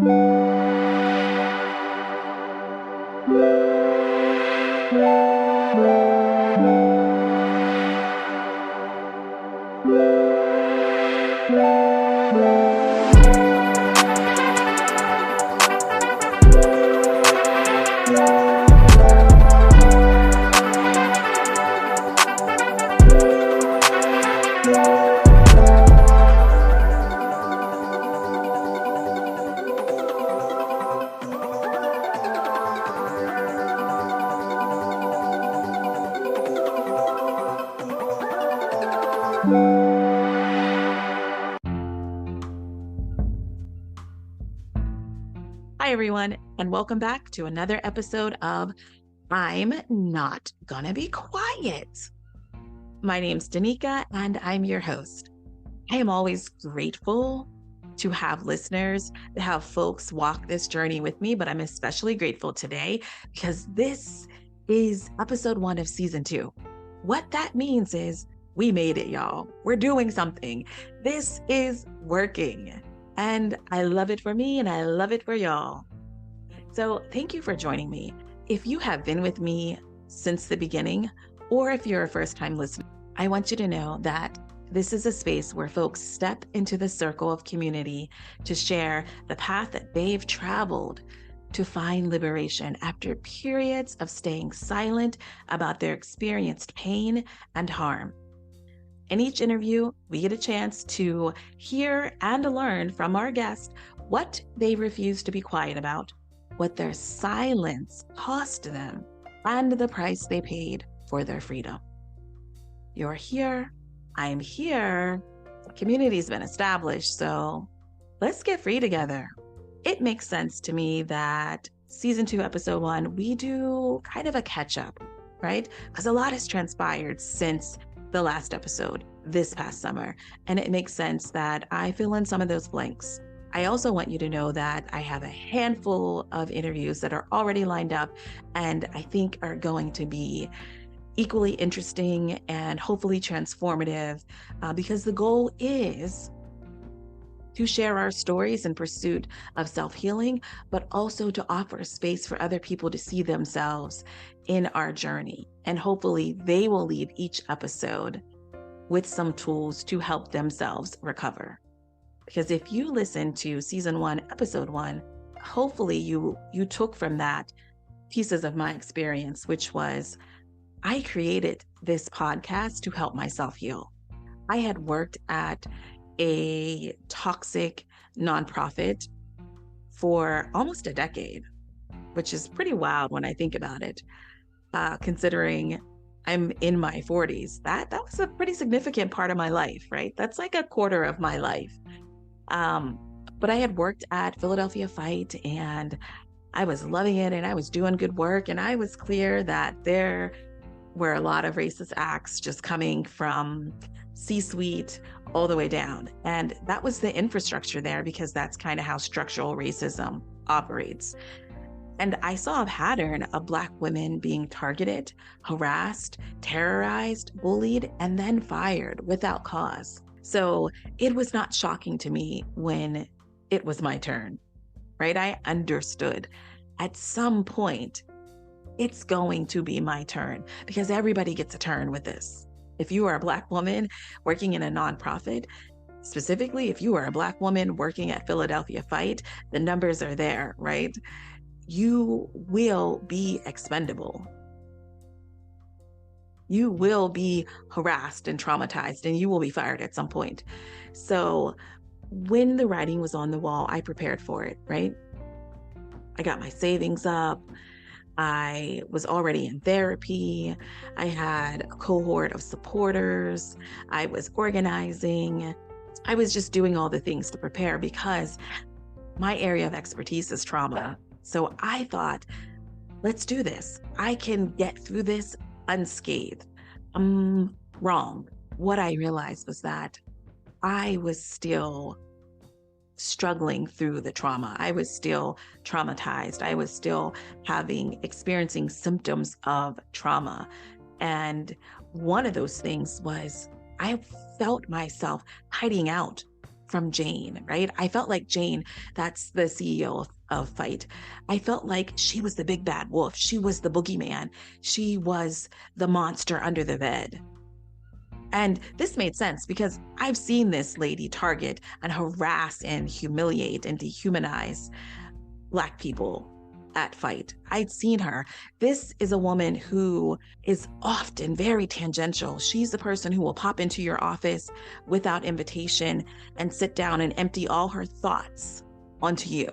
Hi, everyone, and welcome back to another episode of I'm Not Gonna Be Quiet. My name's Danica, and I'm your host. I am always grateful to have listeners, to have folks walk this journey with me, but I'm especially grateful today because this is episode 1 of season 2. What that means is we made it, y'all. We're doing something. This is working. And I love it for me and I love it for y'all. So thank you for joining me. If you have been with me since the beginning, or if you're a first-time listener, I want you to know that this is a space where folks step into the circle of community to share the path that they've traveled to find liberation after periods of staying silent about their experienced pain and harm. In each interview, we get a chance to hear and learn from our guests what they refuse to be quiet about, what their silence cost them, and the price they paid for their freedom. You're here, I'm here, the community's been established, so let's get free together. It makes sense to me that season 2, episode 1, we do kind of a catch up, right? Because a lot has transpired since the last episode this past summer, and it makes sense that I fill in some of those blanks. I also want you to know that I have a handful of interviews that are already lined up and I think are going to be equally interesting and hopefully transformative because the goal is to share our stories in pursuit of self-healing, but also to offer space for other people to see themselves in our journey. And hopefully they will leave each episode with some tools to help themselves recover. Because if you listen to season 1, episode 1, hopefully you took from that pieces of my experience, which was I created this podcast to help myself heal. I had worked at a toxic nonprofit for almost a decade, which is pretty wild when I think about it, considering I'm in my 40s. That was a pretty significant part of my life, right? That's like a quarter of my life. But I had worked at Philadelphia Fight and I was loving it and I was doing good work. And I was clear that there were a lot of racist acts just coming from C-suite all the way down. And that was the infrastructure there because that's kind of how structural racism operates. And I saw a pattern of Black women being targeted, harassed, terrorized, bullied, and then fired without cause. So it was not shocking to me when it was my turn, right? I understood at some point it's going to be my turn because everybody gets a turn with this. If you are a Black woman working in a nonprofit, specifically if you are a Black woman working at Philadelphia Fight, the numbers are there, right? You will be expendable. You will be harassed and traumatized and you will be fired at some point. So when the writing was on the wall, I prepared for it, right? I got my savings up. I was already in therapy. I had a cohort of supporters. I was organizing. I was just doing all the things to prepare because my area of expertise is trauma. So I thought, let's do this. I can get through this unscathed. Wrong. What I realized was that I was still struggling through the trauma. I was still traumatized. I was still experiencing symptoms of trauma. And one of those things was I felt myself hiding out from Jane, right? I felt like Jane, that's the CEO of Fight. I felt like she was the big bad wolf. She was the boogeyman. She was the monster under the bed. And this made sense because I've seen this lady target and harass and humiliate and dehumanize Black people at Fight. I'd seen her. This is a woman who is often very tangential. She's the person who will pop into your office without invitation and sit down and empty all her thoughts onto you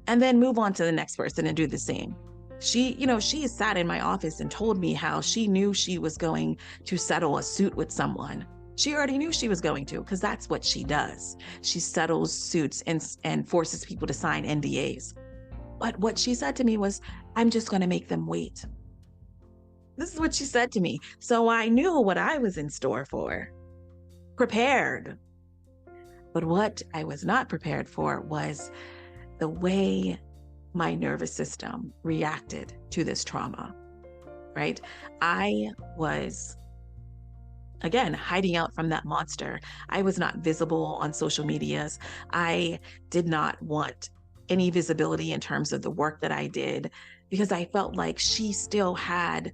and then move on to the next person and do the same. She sat in my office and told me how she knew she was going to settle a suit with someone. She already knew she was going to, because that's what she does. She settles suits and forces people to sign NDAs. But what she said to me was, I'm just going to make them wait. This is what she said to me. So I knew what I was in store for, prepared. But what I was not prepared for was the way my nervous system reacted to this trauma, right? I was, again, hiding out from that monster. I was not visible on social medias. I did not want any visibility in terms of the work that I did, because I felt like she still had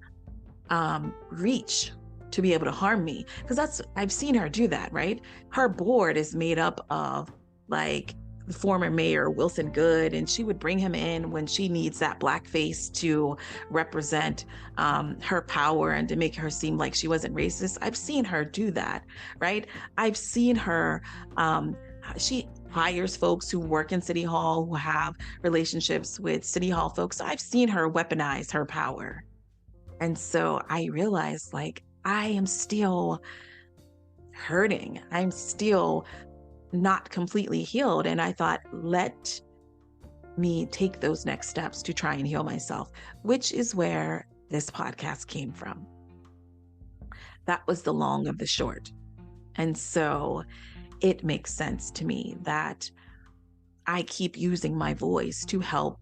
reach to be able to harm me. Because I've seen her do that, right? Her board is made up of like the former mayor, Wilson Good, and she would bring him in when she needs that Black face to represent her power and to make her seem like she wasn't racist. I've seen her do that, right? I've seen her, she hires folks who work in City Hall who have relationships with City Hall folks. So I've seen her weaponize her power. And so I realized, like, I am still hurting. I'm still not completely healed. And I thought, let me take those next steps to try and heal myself, which is where this podcast came from. That was the long of the short. And so it makes sense to me that I keep using my voice to help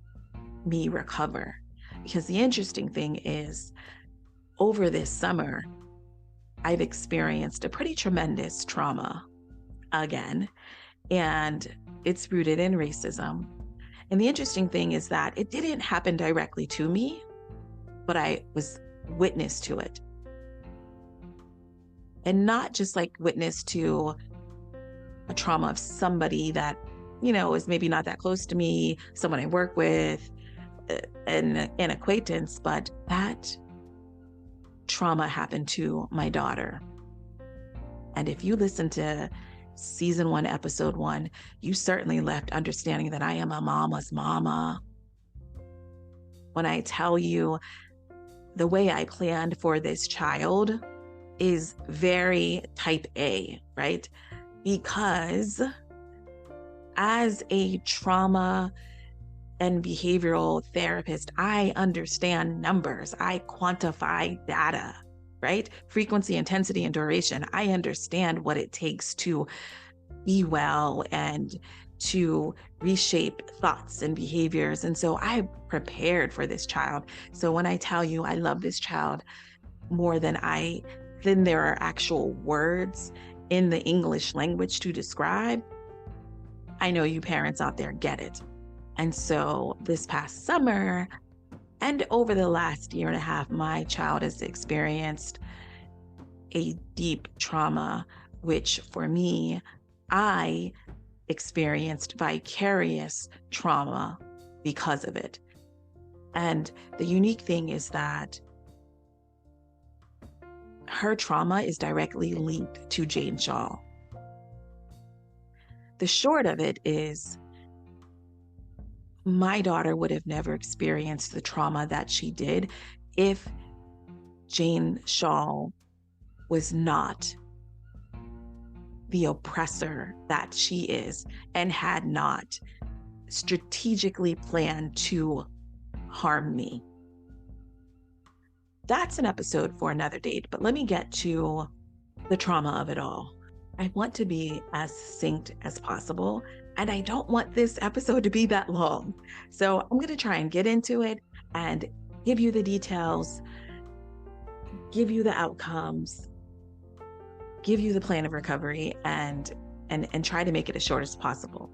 me recover. Because the interesting thing is, over this summer, I've experienced a pretty tremendous trauma again, and it's rooted in racism. And the interesting thing is that it didn't happen directly to me, but I was witness to it. And not just like witness to a trauma of somebody that, is maybe not that close to me, someone I work with, an acquaintance, but that trauma happened to my daughter. And if you listen to season 1, episode 1, you certainly left understanding that I am a mama's mama. When I tell you the way I planned for this child is very type A, right? Because as a trauma and behavioral therapist, I understand numbers. I quantify data, right? Frequency, intensity, and duration. I understand what it takes to be well and to reshape thoughts and behaviors. And so I prepared for this child. So when I tell you I love this child more than there are actual words in the English language to describe, I know you parents out there get it. And so this past summer and over the last year and a half, my child has experienced a deep trauma, which for me, I experienced vicarious trauma because of it. And the unique thing is that her trauma is directly linked to Jane Shaw. The short of it is, my daughter would have never experienced the trauma that she did if Jane Shaw was not the oppressor that she is and had not strategically planned to harm me. That's an episode for another date, but let me get to the trauma of it all. I want to be as succinct as possible, and I don't want this episode to be that long. So I'm going to try and get into it and give you the details, give you the outcomes, give you the plan of recovery, and and try to make it as short as possible.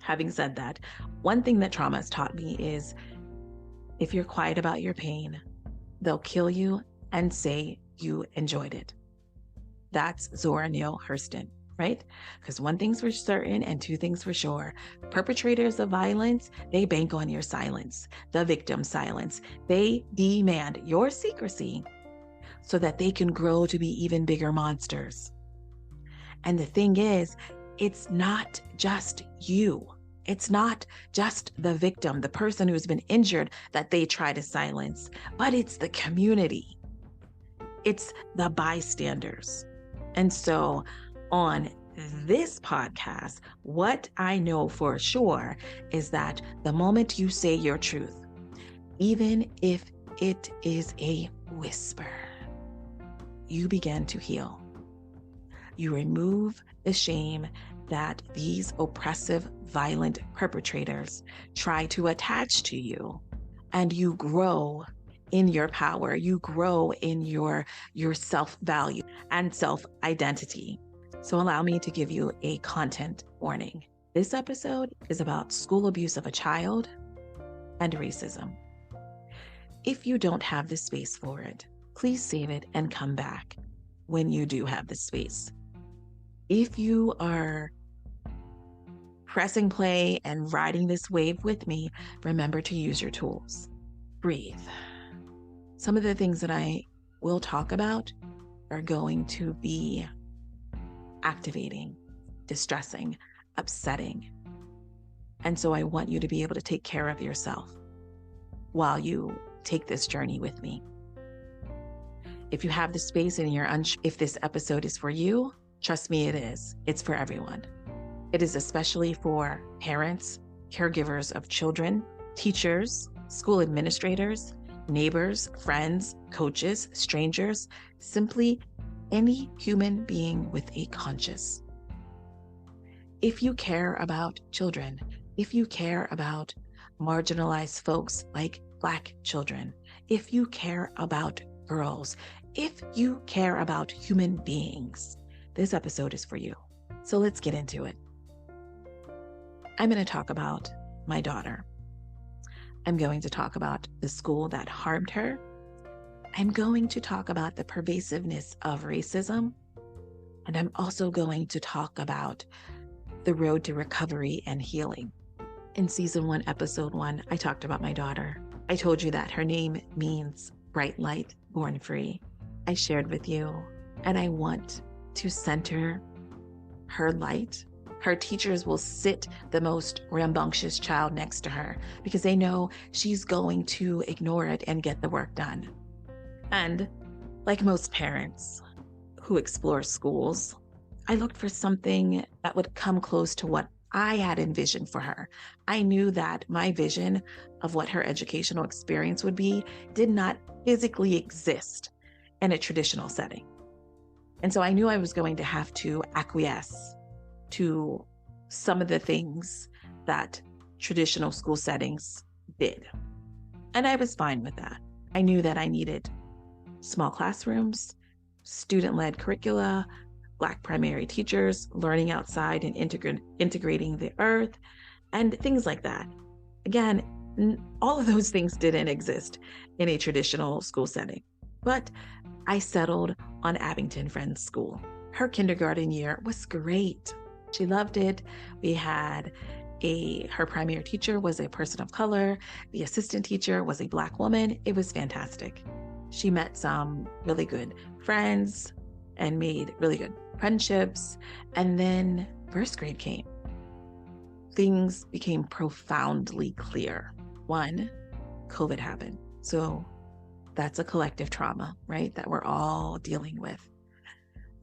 Having said that, one thing that trauma has taught me is if you're quiet about your pain, they'll kill you and say you enjoyed it. That's Zora Neale Hurston, right? Because one thing's for certain and two things for sure. Perpetrators of violence, they bank on your silence, the victim's silence. They demand your secrecy so that they can grow to be even bigger monsters. And the thing is, it's not just you. It's not just the victim, the person who's been injured that they try to silence, but it's the community. It's the bystanders. And so on this podcast, what I know for sure is that the moment you say your truth, even if it is a whisper, you begin to heal. You remove the shame that these oppressive, violent perpetrators try to attach to you, and you grow in your power. You grow in your self-value and self-identity. So allow me to give you a content warning. This episode is about school abuse of a child and racism. If you don't have the space for it, please save it and come back when you do have the space. If you are pressing play and riding this wave with me, remember to use your tools. Breathe. Some of the things that I will talk about are going to be activating, distressing, upsetting. And so I want you to be able to take care of yourself while you take this journey with me. If you have the space and you're unsure if this episode is for you, trust me, it is. It's for everyone. It is especially for parents, caregivers of children, teachers, school administrators, neighbors, friends, coaches, strangers, simply any human being with a conscience. If you care about children, if you care about marginalized folks like Black children, if you care about girls, if you care about human beings, this episode is for you. So let's get into it. I'm going to talk about my daughter. I'm going to talk about the school that harmed her. I'm going to talk about the pervasiveness of racism. And I'm also going to talk about the road to recovery and healing. In season 1, episode 1, I talked about my daughter. I told you that her name means bright light, born free. I shared with you, and I want to center her light. Her teachers will sit the most rambunctious child next to her because they know she's going to ignore it and get the work done. And like most parents who explore schools, I looked for something that would come close to what I had envisioned for her. I knew that my vision of what her educational experience would be did not physically exist in a traditional setting. And so I knew I was going to have to acquiesce to some of the things that traditional school settings did. And I was fine with that. I knew that I needed small classrooms, student-led curricula, Black primary teachers, learning outside and integrating the earth, and things like that. Again, all of those things didn't exist in a traditional school setting. But I settled on Abington Friends School. Her kindergarten year was great. She loved it. We had her primary teacher was a person of color. The assistant teacher was a Black woman. It was fantastic. She met some really good friends and made really good friendships. And then first grade came. Things became profoundly clear. One, COVID happened. So that's a collective trauma, right? That we're all dealing with.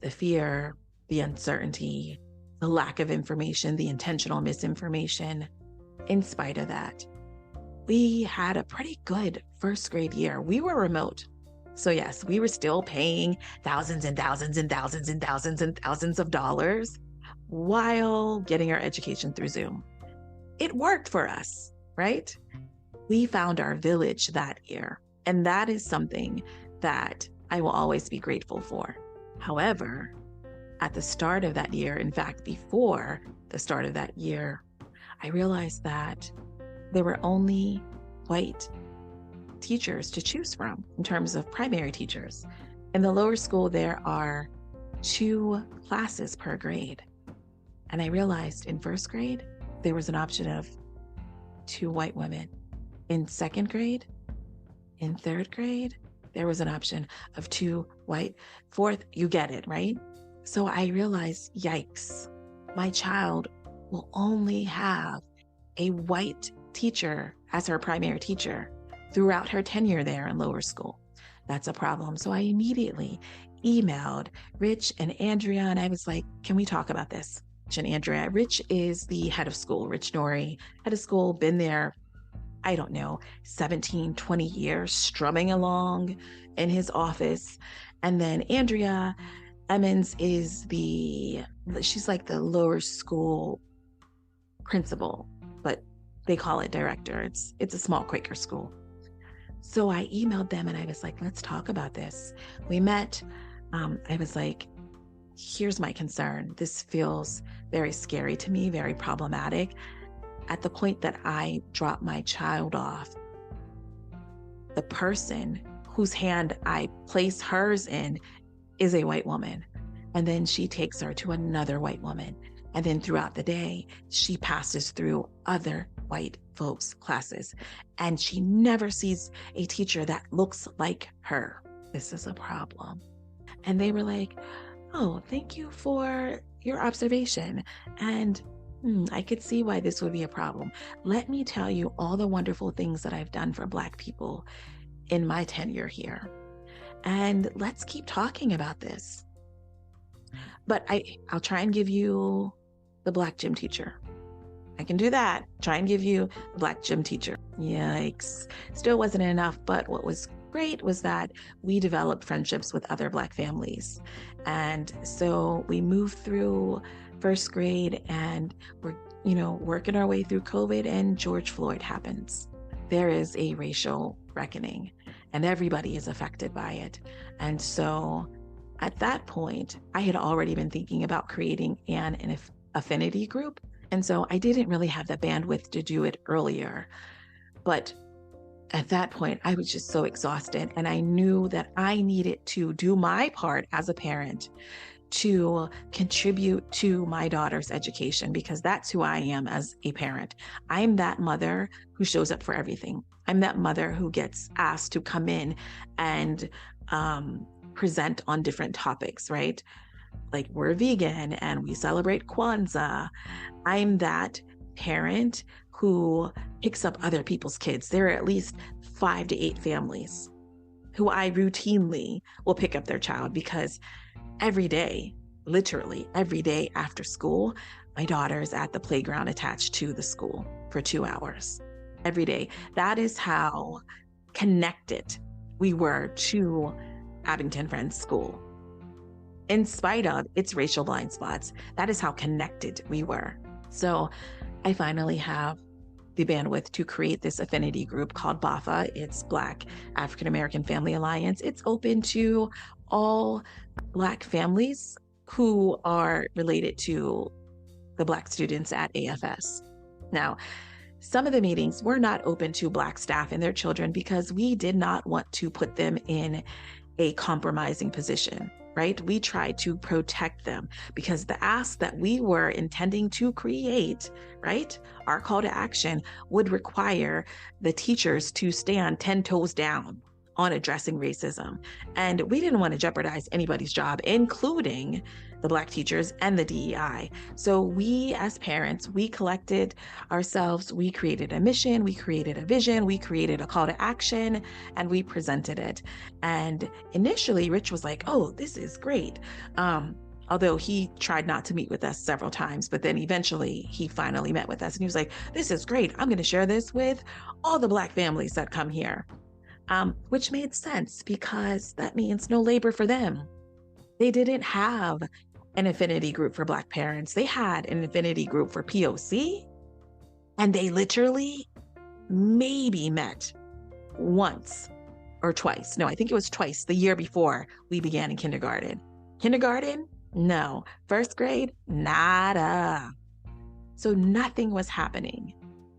The fear, the uncertainty, the lack of information, the intentional misinformation. In spite of that, we had a pretty good first grade year. We were remote. So yes, we were still paying thousands and thousands and thousands and thousands and thousands of dollars while getting our education through Zoom. It worked for us, right? We found our village that year. And that is something that I will always be grateful for. However, at the start of that year, in fact, before the start of that year, I realized that there were only white teachers to choose from in terms of primary teachers. In the lower school, there are 2 classes per grade. And I realized in first grade, there was an option of 2 white women. In second grade, in third grade, there was an option of 2 white. Fourth, you get it, right? So I realized, yikes, my child will only have a white teacher as her primary teacher throughout her tenure there in lower school. That's a problem. So I immediately emailed Rich and Andrea, and I was like, can we talk about this? Rich and Andrea. Rich is the head of school, Rich Norrie, head of school, been there, I don't know, 17, 20 years, strumming along in his office. And then Andrea Emmons is she's like the lower school principal, but they call it director. It's a small Quaker school. So I emailed them and I was like, let's talk about this. We met. I was like, here's my concern. This feels very scary to me, very problematic. At the point that I drop my child off, the person whose hand I place hers in is a white woman. And then she takes her to another white woman. And then throughout the day, she passes through other white folks' classes. And she never sees a teacher that looks like her. This is a problem. And they were like, oh, thank you for your observation. And I could see why this would be a problem. Let me tell you all the wonderful things that I've done for Black people in my tenure here. And let's keep talking about this. But I'll try and give you the Black gym teacher. I can do that. Try and give you the Black gym teacher. Yikes. Still wasn't enough. But what was great was that we developed friendships with other Black families. And so we moved through first grade and we're, working our way through COVID, and George Floyd happens. There is a racial reckoning and everybody is affected by it. And so at that point, I had already been thinking about creating an affinity group. And so I didn't really have the bandwidth to do it earlier. But at that point, I was just so exhausted. And I knew that I needed to do my part as a parent to contribute to my daughter's education, because that's who I am as a parent. I'm that mother who shows up for everything. I'm that mother who gets asked to come in and present on different topics, right? Like, we're vegan and we celebrate Kwanzaa. I'm that parent who picks up other people's kids. There are at least 5 to 8 families who I routinely will pick up their child, because every day, literally every day after school, my daughter's at the playground attached to the school for 2 hours. Every day. That is how connected we were to Abington Friends School. In spite of its racial blind spots, that is how connected we were. So I finally have the bandwidth to create this affinity group called BAFA. It's Black African American Family Alliance. It's open to all Black families who are related to the Black students at AFS. Now, some of the meetings were not open to Black staff and their children because we did not want to put them in a compromising position, right? We tried to protect them because the ask that we were intending to create, right, our call to action would require the teachers to stand 10 toes down on addressing racism. And we didn't want to jeopardize anybody's job, including the Black teachers and the DEI. So we, as parents, we collected ourselves, we created a mission, we created a vision, we created a call to action, and we presented it. And initially, Rich was like, oh, this is great. Although he tried not to meet with us several times, but then eventually he finally met with us and he was like, this is great. I'm going to share this with all the Black families that come here. Which made sense because that means no labor for them. They didn't have an affinity group for Black parents. They had an affinity group for POC, and they literally maybe met once or twice. No, I think it was twice the year before we began in kindergarten. Kindergarten, No. First grade, nada. So nothing was happening,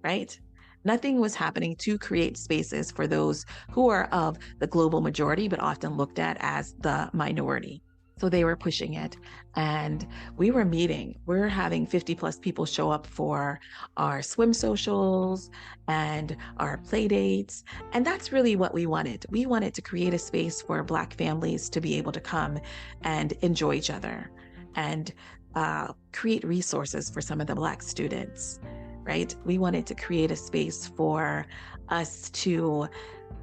right? Nothing was happening to create spaces for those who are of the global majority, but often looked at as the minority. So they were pushing it. And we were meeting. We're having 50 plus people show up for our swim socials and our play dates. And that's really what we wanted. We wanted to create a space for Black families to be able to come and enjoy each other and create resources for some of the Black students, right? We wanted to create a space for us to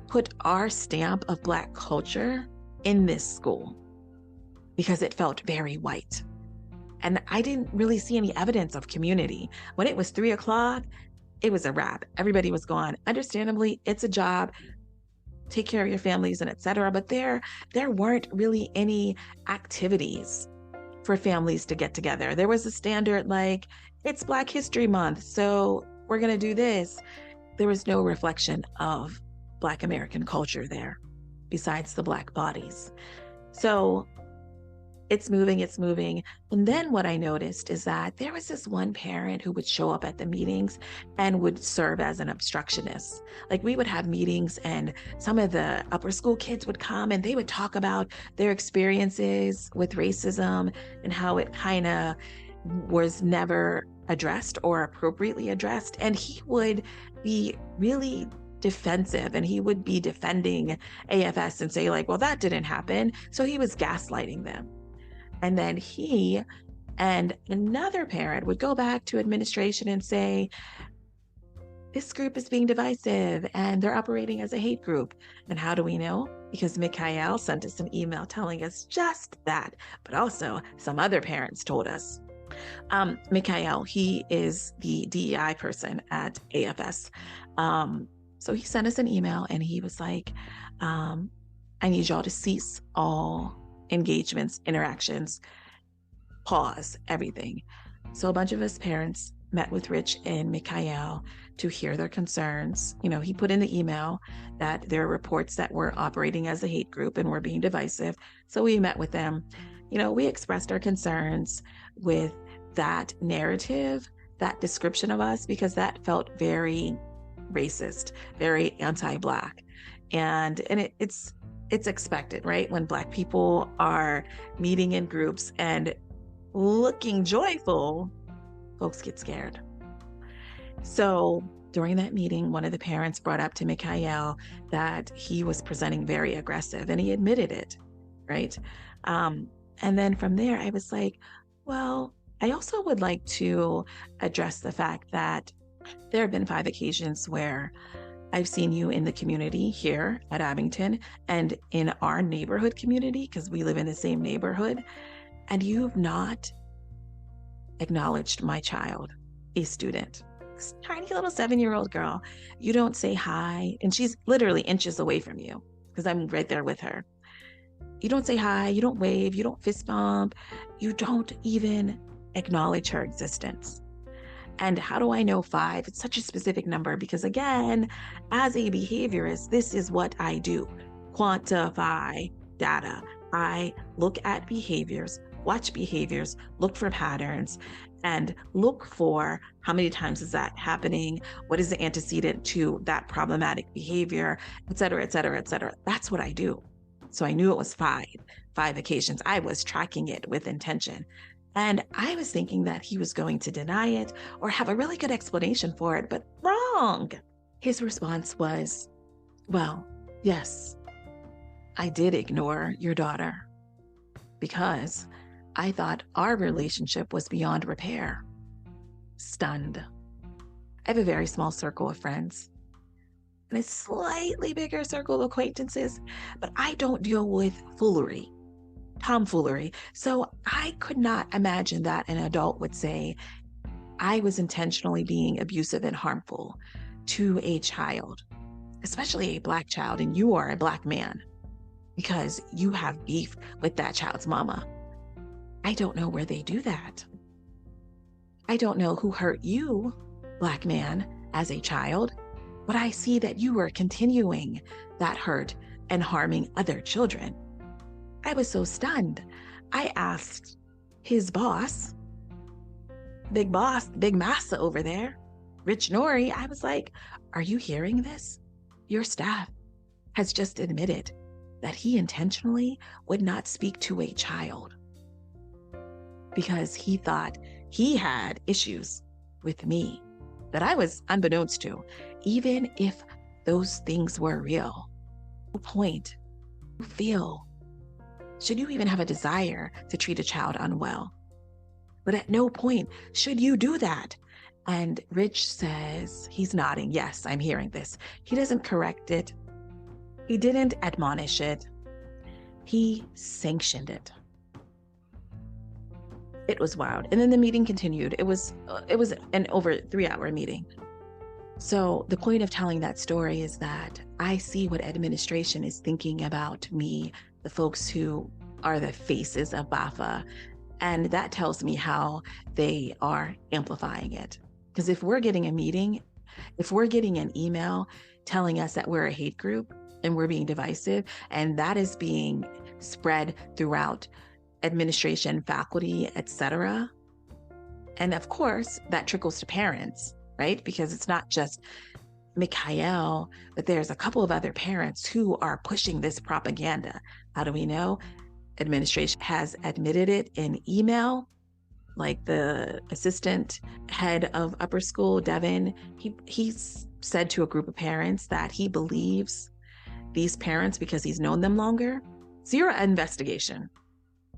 put our stamp of Black culture in this school because it felt very white. And I didn't really see any evidence of community. When it was 3 o'clock, it was a wrap. Everybody was gone. Understandably, it's a job. Take care of your families and et cetera. But there weren't really any activities for families to get together. There was a standard like, it's Black History Month, so we're going to do this. There was no reflection of Black American culture there besides the Black bodies. So it's moving, it's moving. And then what I noticed is that there was this one parent who would show up at the meetings and would serve as an obstructionist. Like we would have meetings and some of the upper school kids would come and they would talk about their experiences with racism and how it kind of was never addressed or appropriately addressed. And he would be really defensive and he would be defending AFS and say like, well, that didn't happen. So he was gaslighting them. And then he and another parent would go back to administration and say, this group is being divisive and they're operating as a hate group. And how do we know? Because Mikhail sent us an email telling us just that, but also some other parents told us. Mikhail, he is the DEI person at AFS. So he sent us an email and he was like, I need y'all to cease all engagements, interactions, pause everything. So a bunch of us parents met with Rich and Mikhail to hear their concerns. You know, he put in the email that there are reports that we're operating as a hate group and we're being divisive. So we met with them. You know, we expressed our concerns with that narrative, that description of us, because that felt very racist, very anti-Black. And it's expected, right? When Black people are meeting in groups and looking joyful, folks get scared. So during that meeting, one of the parents brought up to Mikhail that he was presenting very aggressive and he admitted it, right? And then from there, I was like, well, I also would like to address the fact that there have been 5 occasions where I've seen you in the community here at Abington and in our neighborhood community, because we live in the same neighborhood, and you've not acknowledged my child, a student, this tiny little 7-year-old girl. You don't say hi, and she's literally inches away from you because I'm right there with her. You don't say hi, you don't wave, you don't fist bump, you don't even acknowledge her existence. And how do I know 5? It's such a specific number because, again, as a behaviorist, this is what I do. Quantify data. I look at behaviors, watch behaviors, look for patterns, and look for how many times is that happening? What is the antecedent to that problematic behavior, et cetera, et cetera, et cetera. That's what I do. So I knew it was 5 occasions. I was tracking it with intention. And I was thinking that he was going to deny it or have a really good explanation for it, but wrong. His response was, well, yes, I did ignore your daughter because I thought our relationship was beyond repair. Stunned. I have a very small circle of friends and a slightly bigger circle of acquaintances, but I don't deal with foolery. Tomfoolery. So I could not imagine that an adult would say, I was intentionally being abusive and harmful to a child, especially a Black child, and you are a Black man because you have beef with that child's mama. I don't know where they do that. I don't know who hurt you, Black man, as a child, but I see that you are continuing that hurt and harming other children. I was so stunned. I asked, his boss, big boss, big massa over there, Rich Nori, I was like, are you hearing this? Your staff has just admitted that he intentionally would not speak to a child because he thought he had issues with me that I was unbeknownst to, even if those things were real. No point you feel should you even have a desire to treat a child unwell. But at no point should you do that. And Rich says, he's nodding. Yes, I'm hearing this. He doesn't correct it. He didn't admonish it. He sanctioned it. It was wild. And then the meeting continued. It was an over 3-hour meeting. So the point of telling that story is that I see what administration is thinking about me, the folks who are the faces of BAFA. And that tells me how they are amplifying it. Because if we're getting a meeting, if we're getting an email telling us that we're a hate group and we're being divisive, and that is being spread throughout administration, faculty, etc. And of course, that trickles to parents, right? Because it's not just Mikhail, but there's a couple of other parents who are pushing this propaganda. How do we know? Administration has admitted it in email. Like the assistant head of upper school, Devin, he's said to a group of parents that he believes these parents because he's known them longer. Zero investigation,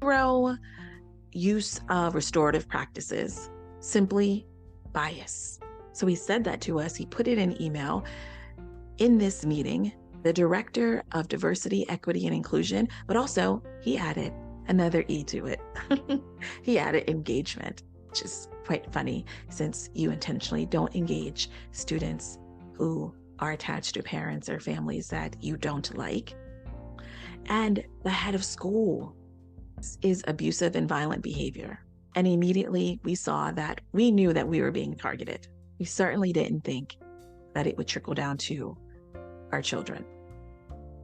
zero use of restorative practices, simply bias. So he said that to us. He put it in email. In this meeting, the director of diversity, equity, and inclusion, but also he added another E to it. He added engagement, which is quite funny since you intentionally don't engage students who are attached to parents or families that you don't like. And the head of school is abusive and violent behavior. And immediately we saw that we knew that we were being targeted. We certainly didn't think that it would trickle down to our children,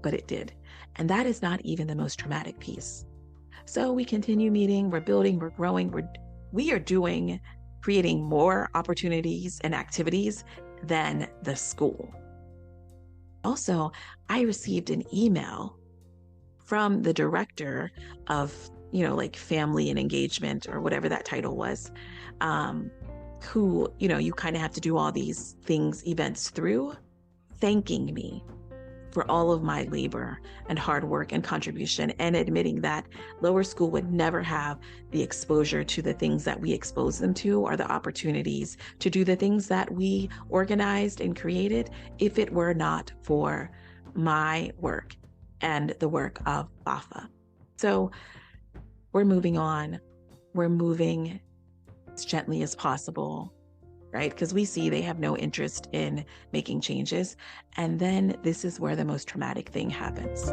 but it did. And that is not even the most traumatic piece. So we continue meeting, we're building, we're growing, we are creating more opportunities and activities than the school. Also, I received an email from the director of, like family and engagement or whatever that title was, who, you kind of have to do all these events through, thanking me for all of my labor and hard work and contribution, and admitting that lower school would never have the exposure to the things that we exposed them to or the opportunities to do the things that we organized and created if it were not for my work and the work of BAFA. So we're moving on. We're moving as gently as possible, right? Because we see they have no interest in making changes. And then this is where the most traumatic thing happens.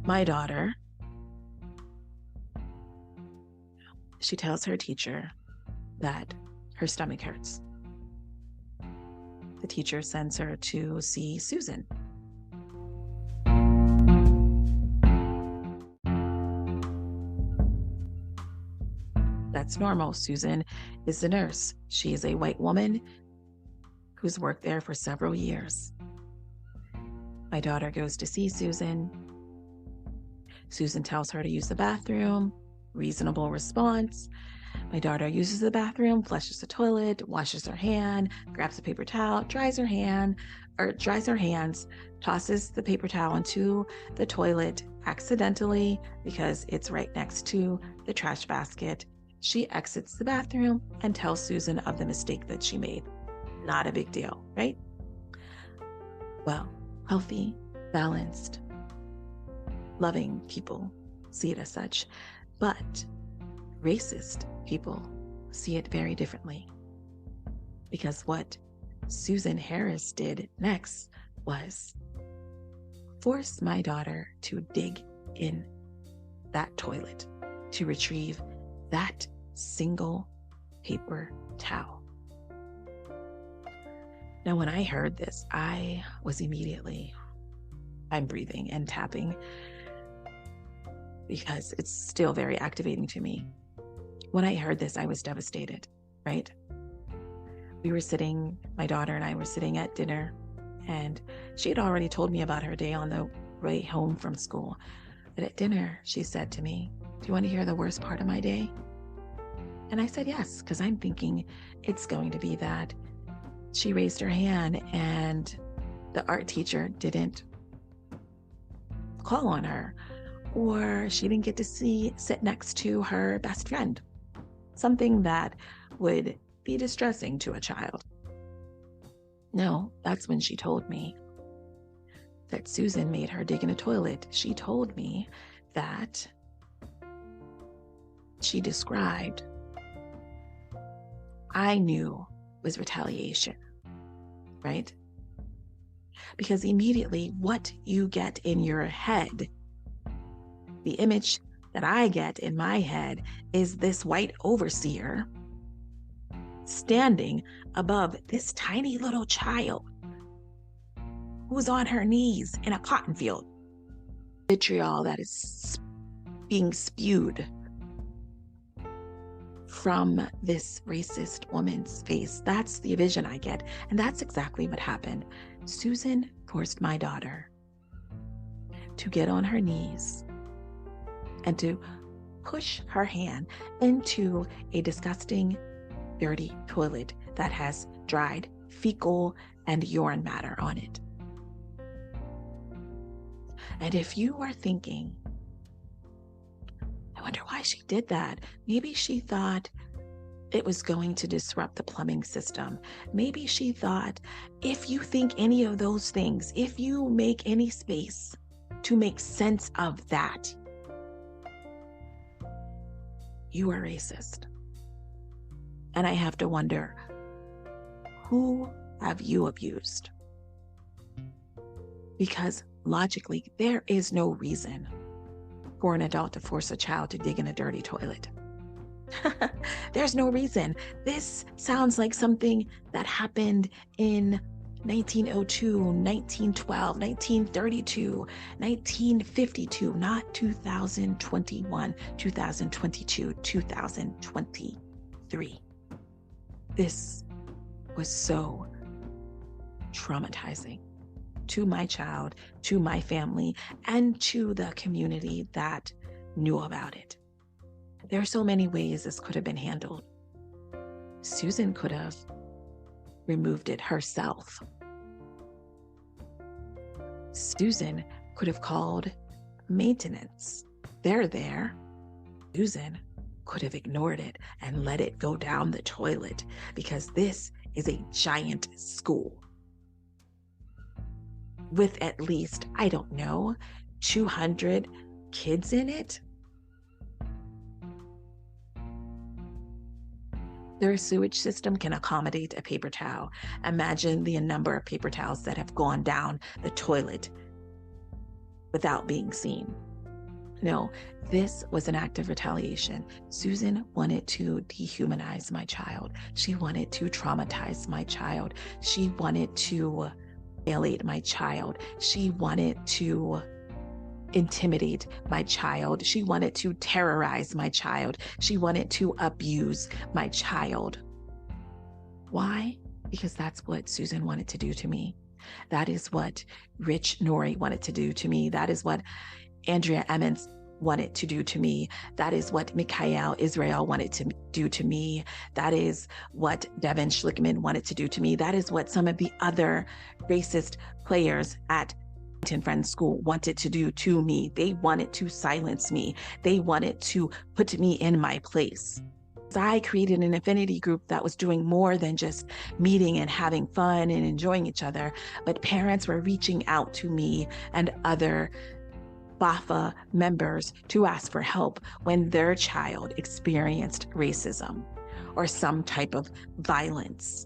My daughter, she tells her teacher that her stomach hurts. The teacher sends her to see Susan. That's normal. Susan is the nurse. She is a white woman who's worked there for several years. My daughter goes to see Susan. Susan tells her to use the bathroom. Reasonable response. My daughter uses the bathroom, flushes the toilet, washes her hand, grabs a paper towel, dries her hands, tosses the paper towel into the toilet accidentally because it's right next to the trash basket. She exits the bathroom and tells Susan of the mistake that she made. Not a big deal, right? Well, healthy, balanced, loving people see it as such, but racist people see it very differently. Because what Susan Harris did next was force my daughter to dig in that toilet to retrieve that single paper towel. Now, when I heard this, I I'm breathing and tapping because it's still very activating to me. When I heard this, I was devastated, right? My daughter and I were sitting at dinner, and she had already told me about her day on the way home from school. But at dinner, she said to me, "Do you want to hear the worst part of my day?" And I said yes, because I'm thinking it's going to be that she raised her hand and the art teacher didn't call on her, or she didn't get to sit next to her best friend. Something that would be distressing to a child. No, that's when she told me that Susan made her dig in a toilet. She told me that she described, I knew was retaliation, right? Because immediately what you get in your head, the image that I get in my head is this white overseer standing above this tiny little child who's on her knees in a cotton field. Vitriol that is being spewed from this racist woman's face. That's the vision I get. And that's exactly what happened. Susan forced my daughter to get on her knees and to push her hand into a disgusting, dirty toilet that has dried fecal and urine matter on it. And if you are thinking, I wonder why she did that. Maybe she thought it was going to disrupt the plumbing system. Maybe she thought, if you think any of those things, if you make any space to make sense of that, you are racist. And I have to wonder, who have you abused? Because logically, there is no reason for an adult to force a child to dig in a dirty toilet. There's no reason. This sounds like something that happened in 1902, 1912, 1932, 1952, not 2021, 2022, 2023. This was so traumatizing to my child, to my family, and to the community that knew about it. There are so many ways this could have been handled. Susan could have removed it herself. Susan could have called maintenance. They're there. Susan could have ignored it and let it go down the toilet, because this is a giant school with at least, 200 kids in it. Their sewage system can accommodate a paper towel. Imagine the number of paper towels that have gone down the toilet without being seen. No, this was an act of retaliation. Susan wanted to dehumanize my child. She wanted to traumatize my child. She wanted to violate my child. She wanted to intimidate my child. She wanted to terrorize my child. She wanted to abuse my child. Why? Because that's what Susan wanted to do to me. That is what Rich Nori wanted to do to me. That is what Andrea Emmons wanted to do to me. That is what Mikhail Israel wanted to do to me. That is what Devin Schlickman wanted to do to me. That is what some of the other racist players at Friends School wanted to do to me. They wanted to silence me. They wanted to put me in my place. I created an affinity group that was doing more than just meeting and having fun and enjoying each other, but parents were reaching out to me and other BAFA members to ask for help when their child experienced racism or some type of violence.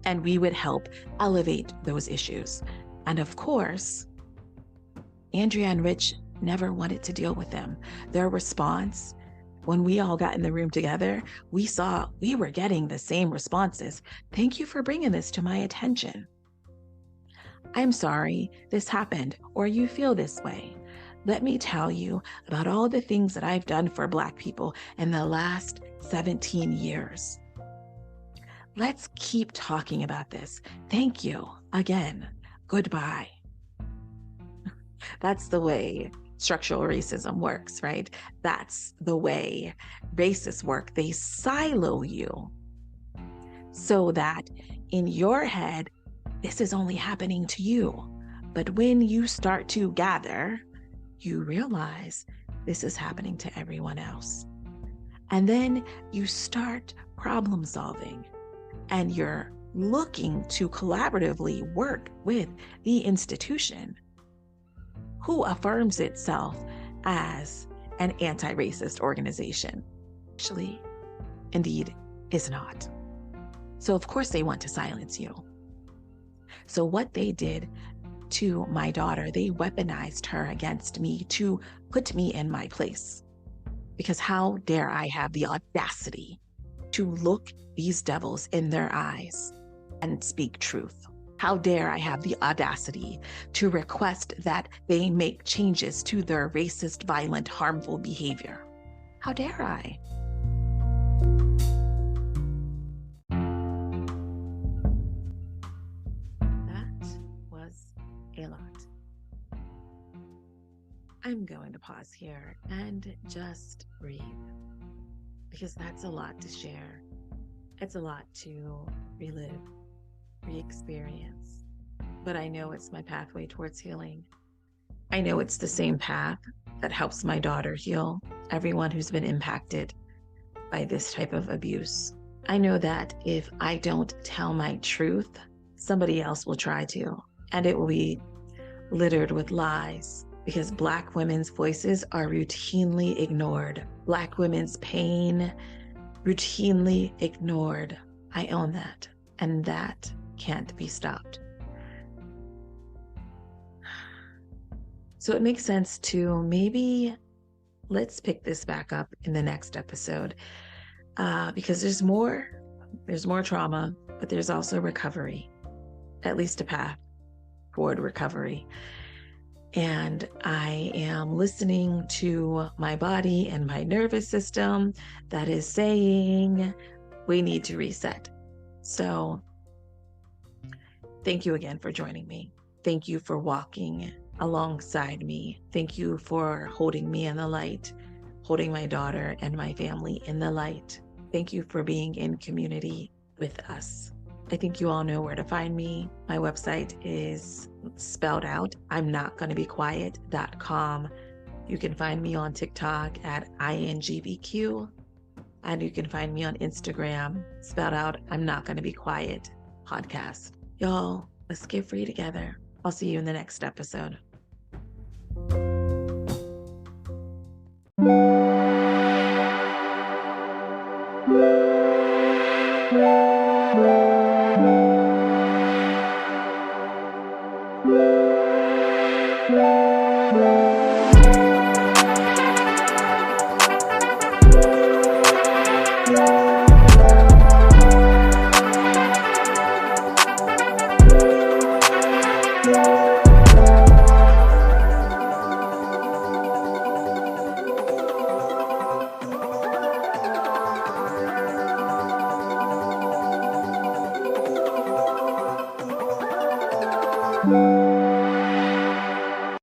And we would help elevate those issues. And of course, Andrea and Rich never wanted to deal with them. Their response, when we all got in the room together, we saw we were getting the same responses. Thank you for bringing this to my attention. I'm sorry this happened, or you feel this way. Let me tell you about all the things that I've done for Black people in the last 17 years. Let's keep talking about this. Thank you again. Goodbye. That's the way structural racism works, right? That's the way racists work. They silo you so that in your head, this is only happening to you. But when you start to gather, you realize this is happening to everyone else. And then you start problem solving and you're looking to collaboratively work with the institution who affirms itself as an anti-racist organization. Actually, indeed, is not. So of course they want to silence you. So what they did to my daughter, they weaponized her against me to put me in my place. Because how dare I have the audacity to look these devils in their eyes and speak truth? How dare I have the audacity to request that they make changes to their racist, violent, harmful behavior? How dare I? That was a lot. I'm going to pause here and just breathe, because that's a lot to share. It's a lot to relive, re-experience, but I know it's my pathway towards healing. I know it's the same path that helps my daughter heal, everyone who's been impacted by this type of abuse. I know that if I don't tell my truth, somebody else will try to, and it will be littered with lies, because Black women's voices are routinely ignored. Black women's pain routinely ignored. I own that, and that can't be stopped. So it makes sense to maybe let's pick this back up in the next episode, because there's more trauma, but there's also recovery, at least a path toward recovery. And I am listening to my body and my nervous system that is saying we need to reset. So thank you again for joining me. Thank you for walking alongside me. Thank you for holding me in the light, holding my daughter and my family in the light. Thank you for being in community with us. I think you all know where to find me. My website is spelled out, imnotgonnabequiet.com. You can find me on TikTok at INGBQ, and you can find me on Instagram, spelled out, I'm Not Gonna Be Quiet podcast. Y'all, let's get free together. I'll see you in the next episode.